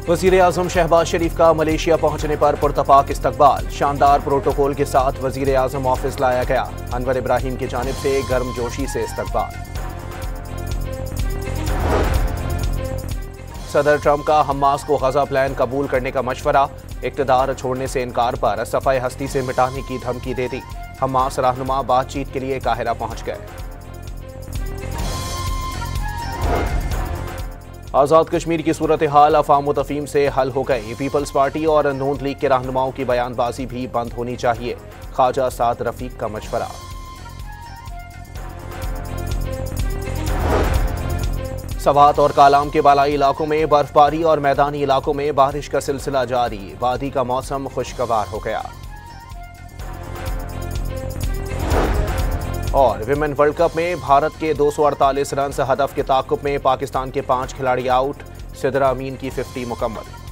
वजीर आजम शहबाज शरीफ का मलेशिया पहुंचने पर पुरतफाक इस्तकबाल। शानदार प्रोटोकॉल के साथ वजीर आजम ऑफिस लाया गया। अनवर इब्राहिम की जानिब से गर्मजोशी से इस्तकबाल। सदर ट्रंप का हमास को गजा प्लान कबूल करने का मशवरा। इक़्तिदार छोड़ने से इनकार पर सफ़ाए हस्ती से मिटाने की धमकी दे दी। हमास रहनुमा बातचीत के लिए काहिरा पहुंच गए। आज़ाद कश्मीर की सूरत हाल अफाम तफहीम से हल हो गई। पीपल्स पार्टी और नून लीग के रहनुमाओं की बयानबाजी भी बंद होनी चाहिए। ख्वाजा साद रफीक का मशवरा। सवात और कालाम के बालाई इलाकों में बर्फबारी और मैदानी इलाकों में बारिश का सिलसिला जारी। वादी का मौसम खुशगवार हो गया। और विमेन वर्ल्ड कप में भारत के 248 रन हदफ के ताक़ुब में पाकिस्तान के 5 खिलाड़ी आउट। सिदरा अमीन की 50 मुकम्मल।